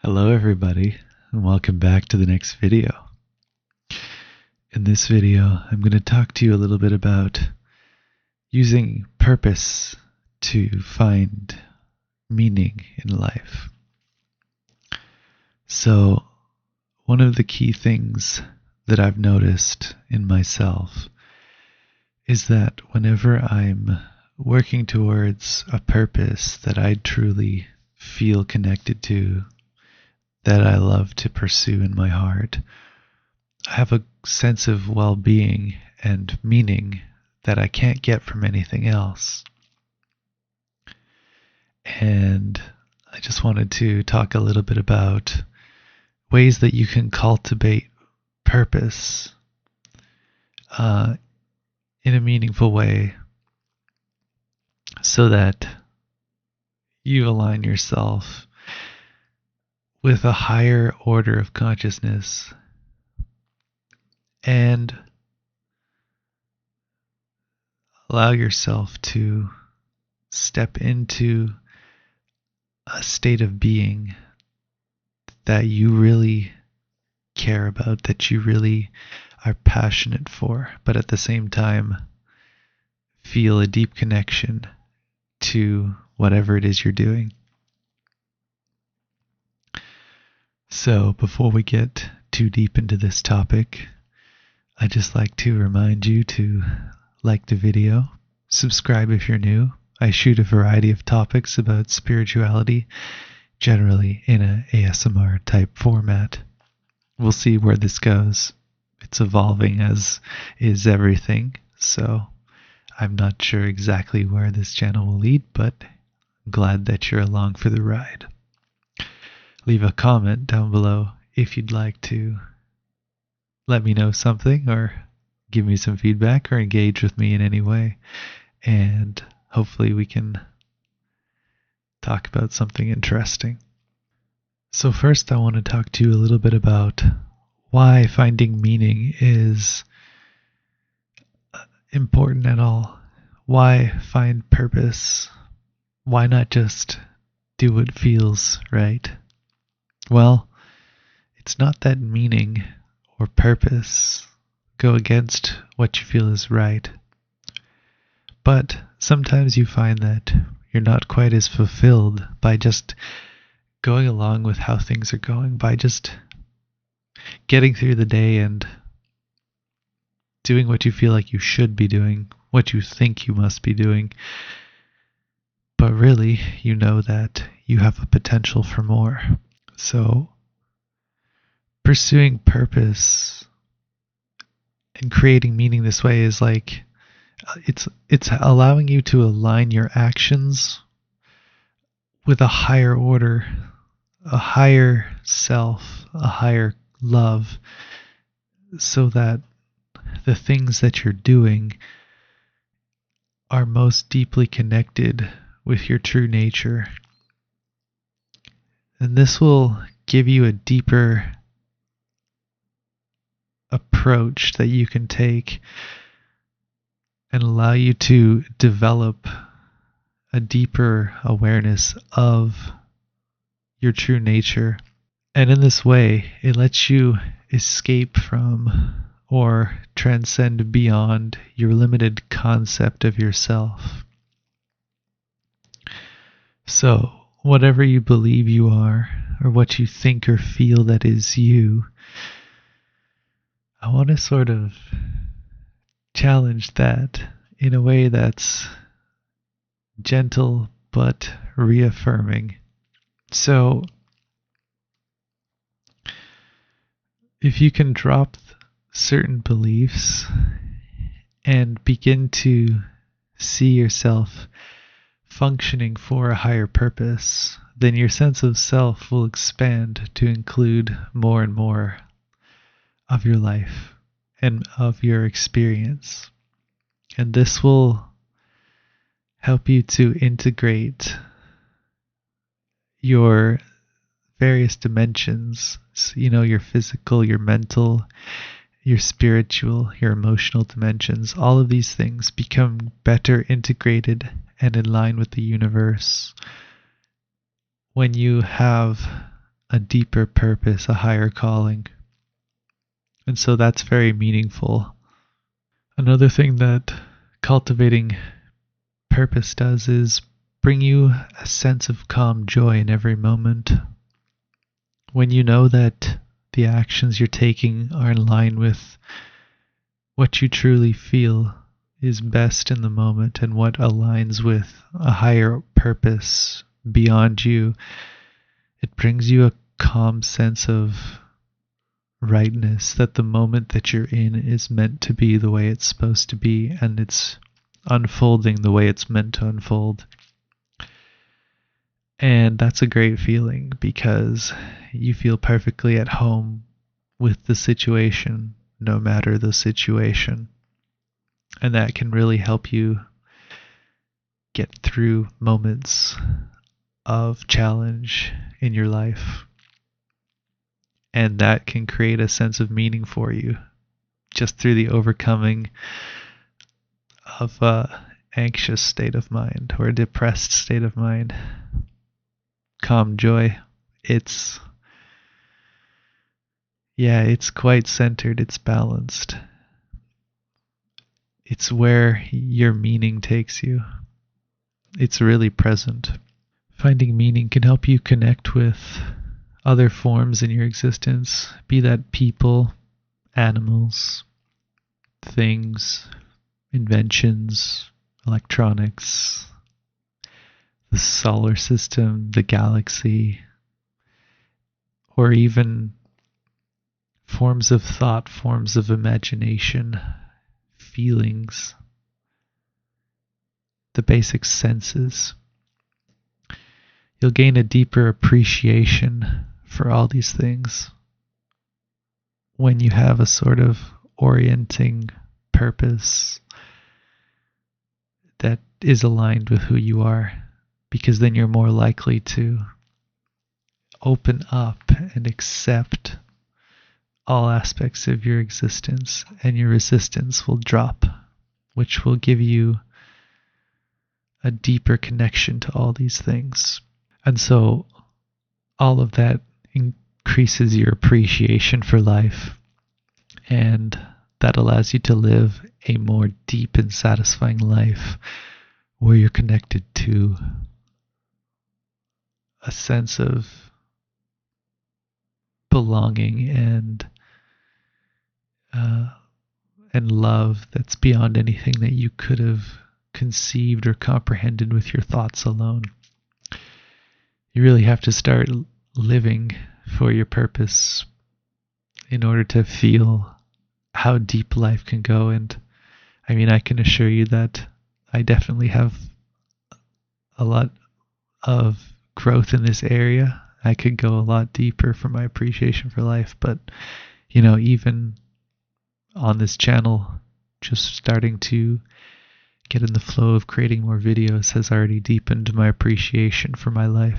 Hello everybody, and welcome back to the next video. In this video, I'm going to talk to you a little bit about using purpose to find meaning in life. So, one of the key things that I've noticed in myself is that whenever I'm working towards a purpose that I truly feel connected to, that I love to pursue in my heart, I have a sense of well-being and meaning that I can't get from anything else. And I just wanted to talk a little bit about ways that you can cultivate purpose in a meaningful way so that you align yourself with a higher order of consciousness and allow yourself to step into a state of being that you really care about, that you really are passionate for, but at the same time feel a deep connection to whatever it is you're doing. So before we get too deep into this topic, I'd just like to remind you to like the video, subscribe if you're new. I shoot a variety of topics about spirituality, generally in a ASMR type format. We'll see where this goes. It's evolving, as is everything, so I'm not sure exactly where this channel will lead, but I'm glad that you're along for the ride. Leave a comment down below if you'd like to let me know something or give me some feedback or engage with me in any way, and hopefully we can talk about something interesting. So first I want to talk to you a little bit about why finding meaning is important at all. Why find purpose? Why not just do what feels right? Well, it's not that meaning or purpose go against what you feel is right, but sometimes you find that you're not quite as fulfilled by just going along with how things are going, by just getting through the day and doing what you feel like you should be doing, what you think you must be doing. But really, you know that you have a potential for more. So, pursuing purpose and creating meaning this way is like it's allowing you to align your actions with a higher order, a higher self, a higher love, so that the things that you're doing are most deeply connected with your true nature. And this will give you a deeper approach that you can take and allow you to develop a deeper awareness of your true nature. And in this way, it lets you escape from or transcend beyond your limited concept of yourself. So, whatever you believe you are, or what you think or feel that is you, I want to sort of challenge that in a way that's gentle but reaffirming. So, if you can drop certain beliefs and begin to see yourself functioning for a higher purpose, then your sense of self will expand to include more and more of your life and of your experience. And this will help you to integrate your various dimensions, your physical, your mental, your spiritual, your emotional dimensions. All of these things become better integrated and in line with the universe when you have a deeper purpose, a higher calling. And so that's very meaningful. Another thing that cultivating purpose does is bring you a sense of calm joy in every moment. When you know that the actions you're taking are in line with what you truly feel is best in the moment and what aligns with a higher purpose beyond you, it brings you a calm sense of rightness, that the moment that you're in is meant to be the way it's supposed to be, and it's unfolding the way it's meant to unfold. And that's a great feeling because you feel perfectly at home with the situation, no matter the situation. And that can really help you get through moments of challenge in your life. And that can create a sense of meaning for you just through the overcoming of a anxious state of mind or a depressed state of mind. Calm joy, it's quite centered, it's balanced. It's where your meaning takes you. It's really present. Finding meaning can help you connect with other forms in your existence, be that people, animals, things, inventions, electronics, the solar system, the galaxy, or even forms of thought, forms of imagination, feelings, the basic senses. You'll gain a deeper appreciation for all these things when you have a sort of orienting purpose that is aligned with who you are, because then you're more likely to open up and accept all aspects of your existence, and your resistance will drop, which will give you a deeper connection to all these things. And so all of that increases your appreciation for life, and that allows you to live a more deep and satisfying life where you're connected to a sense of belonging and love that's beyond anything that you could have conceived or comprehended with your thoughts alone. You really have to start living for your purpose in order to feel how deep life can go. And I mean, I can assure you that I definitely have a lot of growth in this area. I could go a lot deeper for my appreciation for life, but even on this channel, just starting to get in the flow of creating more videos has already deepened my appreciation for my life,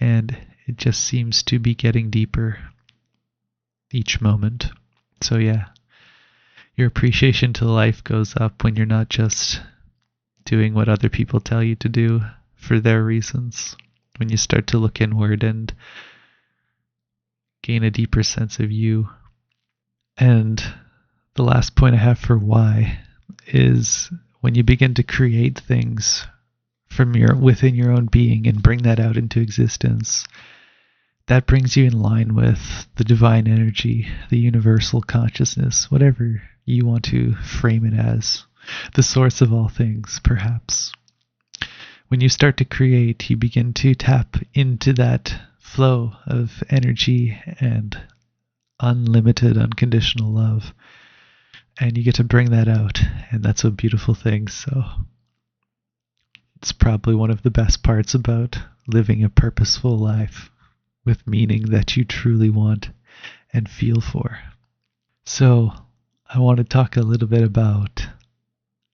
and it just seems to be getting deeper each moment. So yeah, your appreciation to life goes up when you're not just doing what other people tell you to do for their reasons. When you start to look inward and gain a deeper sense of you. And the last point I have for why is when you begin to create things from within your own being and bring that out into existence, that brings you in line with the divine energy, the universal consciousness, whatever you want to frame it as, the source of all things, perhaps. When you start to create, you begin to tap into that flow of energy and unlimited, unconditional love. And you get to bring that out, and that's a beautiful thing. So it's probably one of the best parts about living a purposeful life with meaning that you truly want and feel for. So I want to talk a little bit about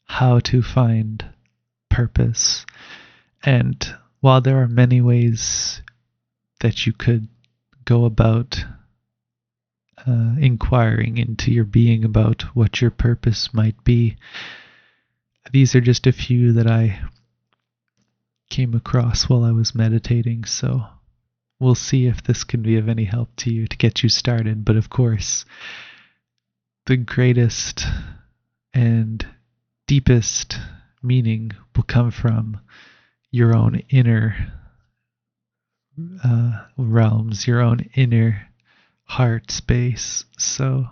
how to find purpose. And while there are many ways that you could go about inquiring into your being about what your purpose might be, these are just a few that I came across while I was meditating. So we'll see if this can be of any help to you to get you started. But of course, the greatest and deepest meaning will come from your own inner realms, your own inner heart space. So,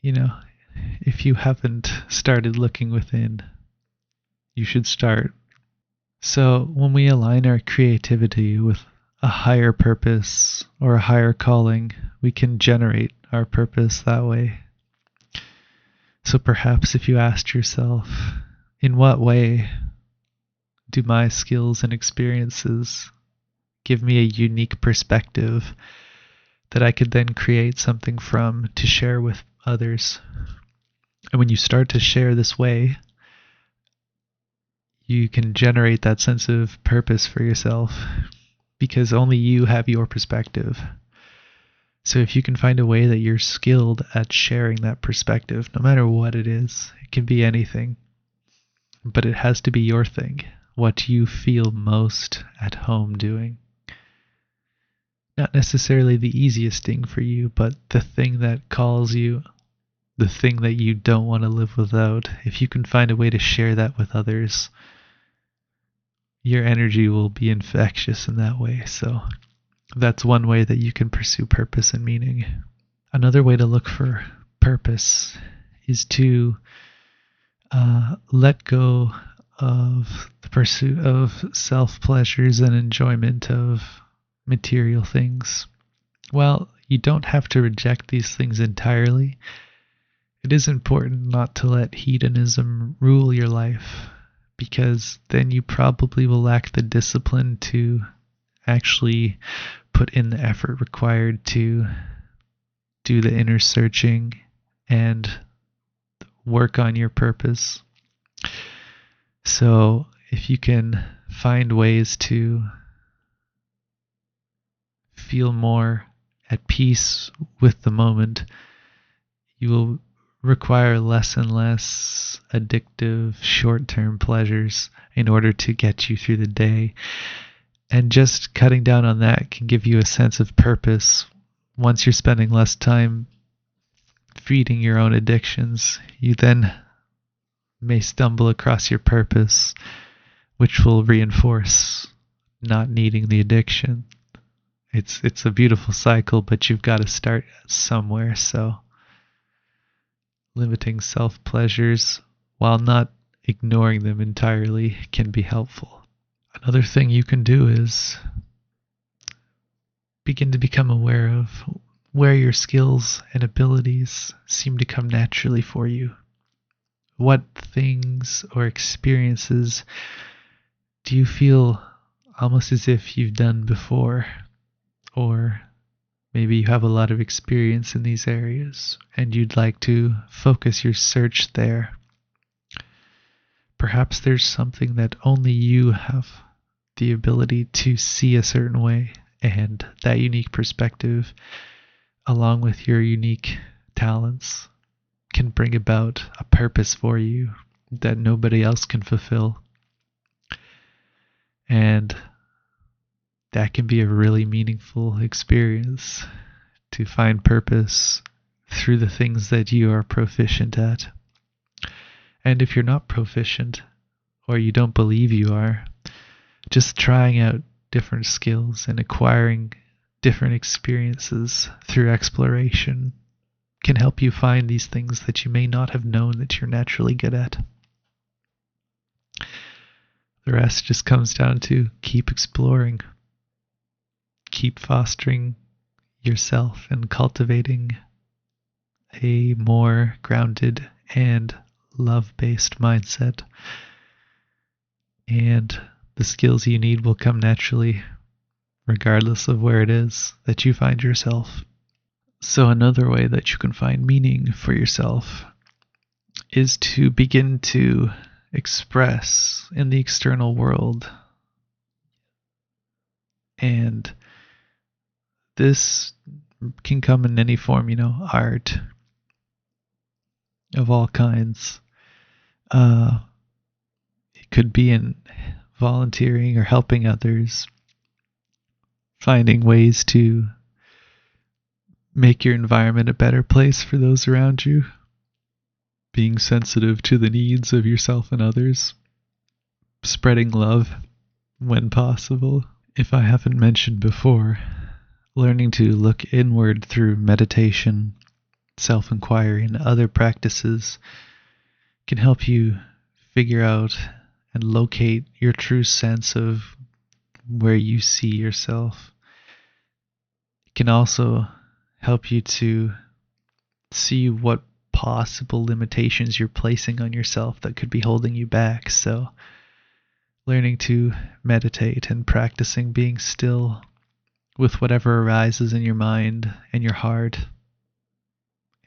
if you haven't started looking within, you should start. So, when we align our creativity with a higher purpose or a higher calling, we can generate our purpose that way. So perhaps if you asked yourself, in what way do my skills and experiences give me a unique perspective that I could then create something from to share with others? And when you start to share this way, you can generate that sense of purpose for yourself because only you have your perspective. So if you can find a way that you're skilled at sharing that perspective, no matter what it is, it can be anything, but it has to be your thing, what you feel most at home doing. Not necessarily the easiest thing for you, but the thing that calls you, the thing that you don't want to live without. If you can find a way to share that with others, your energy will be infectious in that way. So that's one way that you can pursue purpose and meaning. Another way to look for purpose is to let go of the pursuit of self-pleasures and enjoyment of material things. While you don't have to reject these things entirely, it is important not to let hedonism rule your life, because then you probably will lack the discipline to actually put in the effort required to do the inner searching and work on your purpose. So if you can find ways to feel more at peace with the moment, you will require less and less addictive short-term pleasures in order to get you through the day. And just cutting down on that can give you a sense of purpose. Once you're spending less time feeding your own addictions, you then may stumble across your purpose, which will reinforce not needing the addiction. It's a beautiful cycle, but you've got to start somewhere. So limiting self-pleasures while not ignoring them entirely can be helpful. Another thing you can do is begin to become aware of where your skills and abilities seem to come naturally for you. What things or experiences do you feel almost as if you've done before? Or maybe you have a lot of experience in these areas and you'd like to focus your search there. Perhaps there's something that only you have the ability to see a certain way, and that unique perspective, along with your unique talents, can bring about a purpose for you that nobody else can fulfill. And that can be a really meaningful experience, to find purpose through the things that you are proficient at. And if you're not proficient, or you don't believe you are, just trying out different skills and acquiring different experiences through exploration can help you find these things that you may not have known that you're naturally good at. The rest just comes down to keep exploring, keep fostering yourself and cultivating a more grounded and love-based mindset. And the skills you need will come naturally, regardless of where it is that you find yourself. So another way that you can find meaning for yourself is to begin to express in the external world. And this can come in any form, art of all kinds. It could be in volunteering or helping others, finding ways to make your environment a better place for those around you, being sensitive to the needs of yourself and others, spreading love when possible. If I haven't mentioned before, learning to look inward through meditation, self-inquiry, and other practices can help you figure out and locate your true sense of where you see yourself. It can also help you to see what possible limitations you're placing on yourself that could be holding you back. So, learning to meditate and practicing being still with whatever arises in your mind and your heart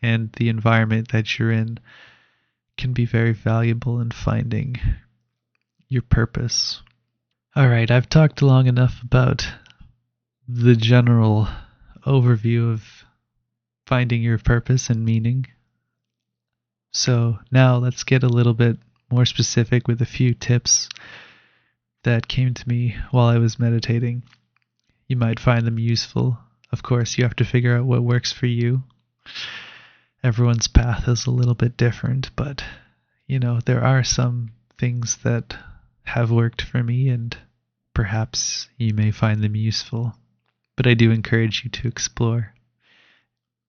and the environment that you're in can be very valuable in finding your purpose. Alright, I've talked long enough about the general overview of finding your purpose and meaning. So now let's get a little bit more specific with a few tips that came to me while I was meditating. You might find them useful. Of course, you have to figure out what works for you. Everyone's path is a little bit different, but there are some things that have worked for me, and perhaps you may find them useful. But I do encourage you to explore.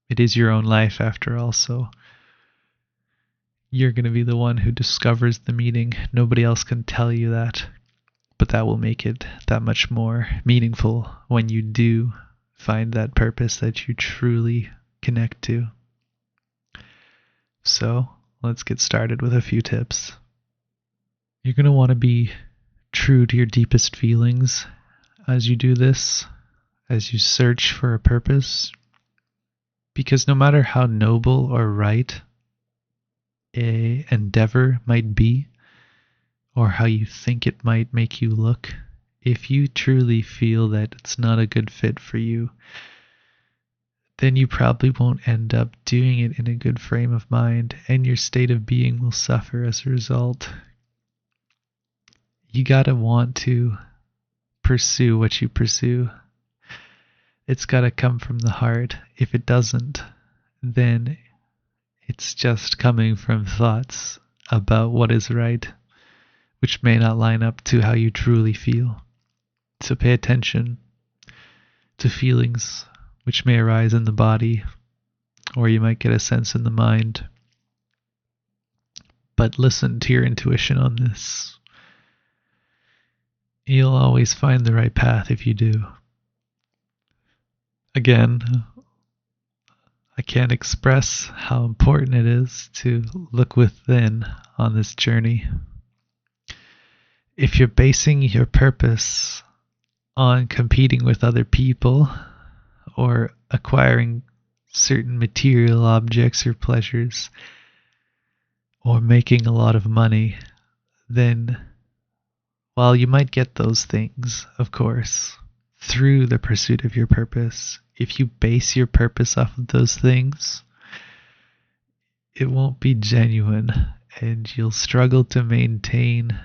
It is your own life after all, so you're going to be the one who discovers the meaning. Nobody else can tell you that, but that will make it that much more meaningful when you do find that purpose that you truly connect to. So, let's get started with a few tips. You're going to want to be true to your deepest feelings as you do this, as you search for a purpose, because no matter how noble or right an endeavor might be, or how you think it might make you look, if you truly feel that it's not a good fit for you, then you probably won't end up doing it in a good frame of mind, and your state of being will suffer as a result. You gotta want to pursue what you pursue. It's gotta come from the heart. If it doesn't, then it's just coming from thoughts about what is right, which may not line up to how you truly feel. So pay attention to feelings which may arise in the body, or you might get a sense in the mind. But listen to your intuition on this. You'll always find the right path if you do. Again, I can't express how important it is to look within on this journey. If you're basing your purpose on competing with other people or acquiring certain material objects or pleasures or making a lot of money, then while you might get those things, of course, through the pursuit of your purpose, if you base your purpose off of those things, it won't be genuine, and you'll struggle to maintain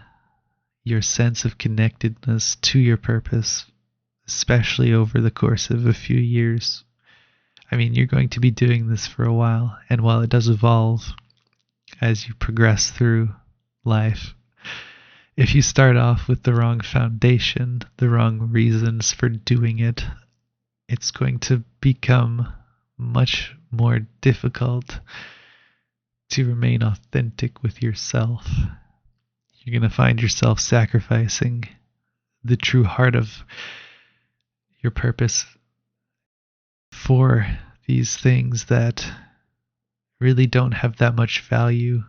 your sense of connectedness to your purpose, especially over the course of a few years. I mean, you're going to be doing this for a while, and while it does evolve as you progress through life, if you start off with the wrong foundation, the wrong reasons for doing it, it's going to become much more difficult to remain authentic with yourself. You're going to find yourself sacrificing the true heart of your purpose for these things that really don't have that much value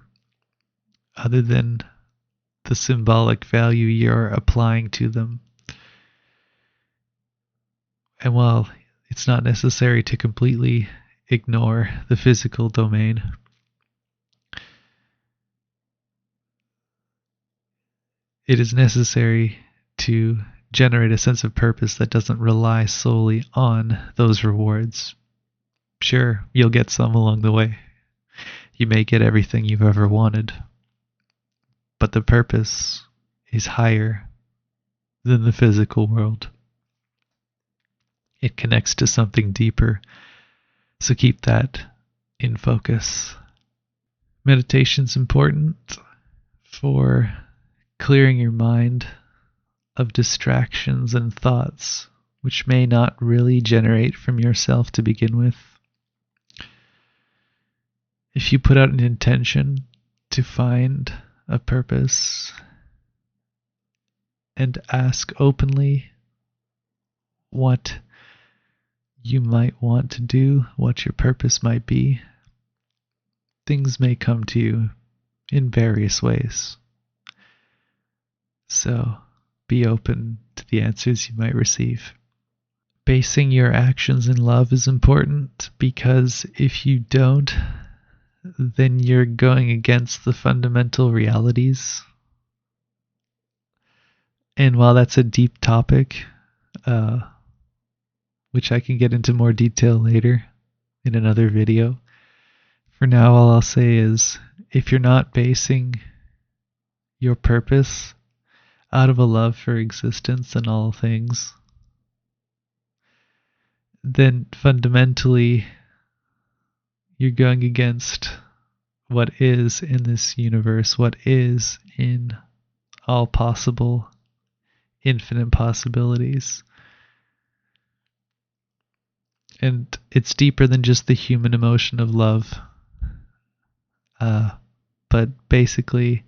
other than the symbolic value you're applying to them. And while it's not necessary to completely ignore the physical domain, it is necessary to generate a sense of purpose that doesn't rely solely on those rewards. Sure, you'll get some along the way. You may get everything you've ever wanted, but the purpose is higher than the physical world. It connects to something deeper. So keep that in focus. Meditation's important for clearing your mind of distractions and thoughts which may not really generate from yourself to begin with. If you put out an intention to find a purpose and ask openly what you might want to do, what your purpose might be, things may come to you in various ways. So be open to the answers you might receive. Basing your actions in love is important because if you don't, then you're going against the fundamental realities. And while that's a deep topic, which I can get into more detail later in another video, for now all I'll say is if you're not basing your purpose out of a love for existence and all things, then fundamentally you're going against what is in this universe, what is in all possible, infinite possibilities. And it's deeper than just the human emotion of love. But basically,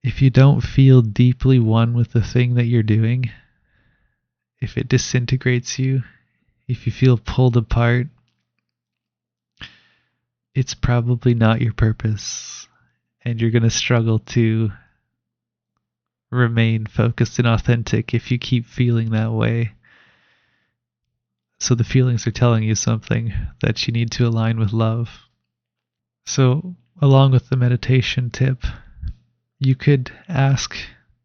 if you don't feel deeply one with the thing that you're doing, if it disintegrates you, if you feel pulled apart, it's probably not your purpose, and you're going to struggle to remain focused and authentic if you keep feeling that way. So the feelings are telling you something that you need to align with love. So along with the meditation tip, you could ask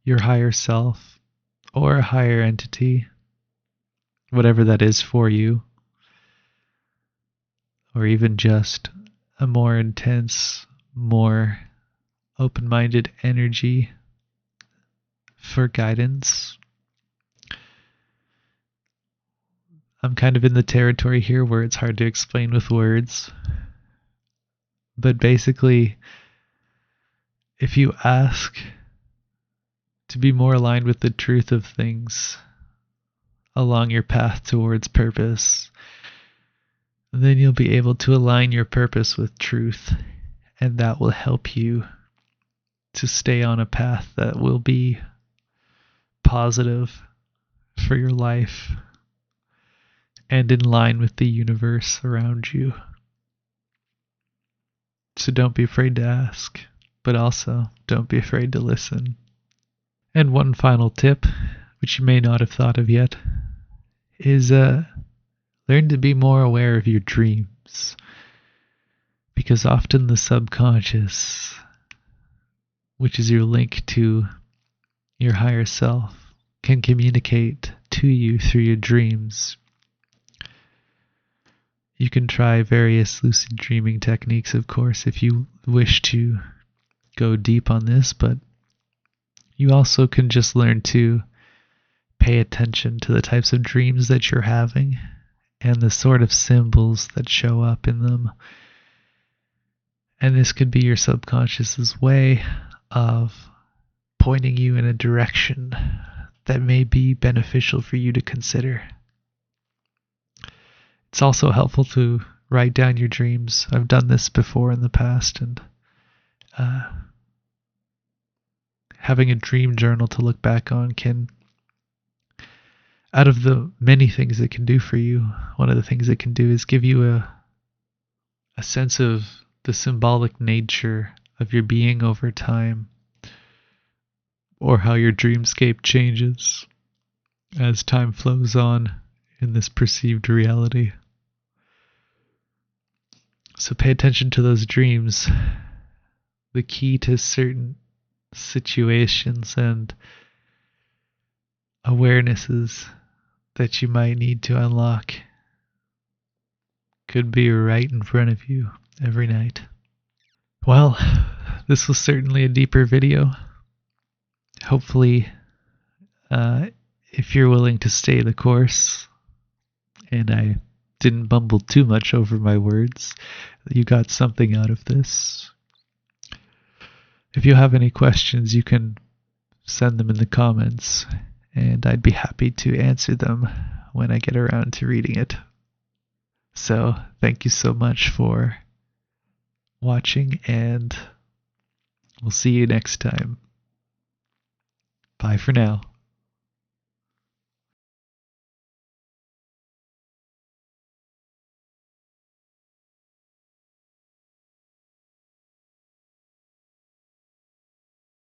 your higher self or a higher entity, whatever that is for you, or even just a more intense, more open-minded energy for guidance. I'm kind of in the territory here where it's hard to explain with words. But basically, if you ask to be more aligned with the truth of things along your path towards purpose, then you'll be able to align your purpose with truth, and that will help you to stay on a path that will be positive for your life and in line with the universe around you. So don't be afraid to ask, but also don't be afraid to listen. And one final tip, which you may not have thought of yet, is learn to be more aware of your dreams. Because often the subconscious, which is your link to your higher self, can communicate to you through your dreams. You can try various lucid dreaming techniques, of course, if you wish to go deep on this, but you also can just learn to pay attention to the types of dreams that you're having and the sort of symbols that show up in them. And this could be your subconscious's way of pointing you in a direction that may be beneficial for you to consider. It's also helpful to write down your dreams. I've done this before in the past, and having a dream journal to look back on can, out of the many things it can do for you, one of the things it can do is give you a sense of the symbolic nature of your being over time, or how your dreamscape changes as time flows on in this perceived reality. So pay attention to those dreams. The key to certain situations and awarenesses that you might need to unlock could be right in front of you every night. Well, this was certainly a deeper video. Hopefully, if you're willing to stay the course, and I didn't bumble too much over my words, you got something out of this. If you have any questions, you can send them in the comments, and I'd be happy to answer them when I get around to reading it. So, thank you so much for watching, and we'll see you next time. Bye for now.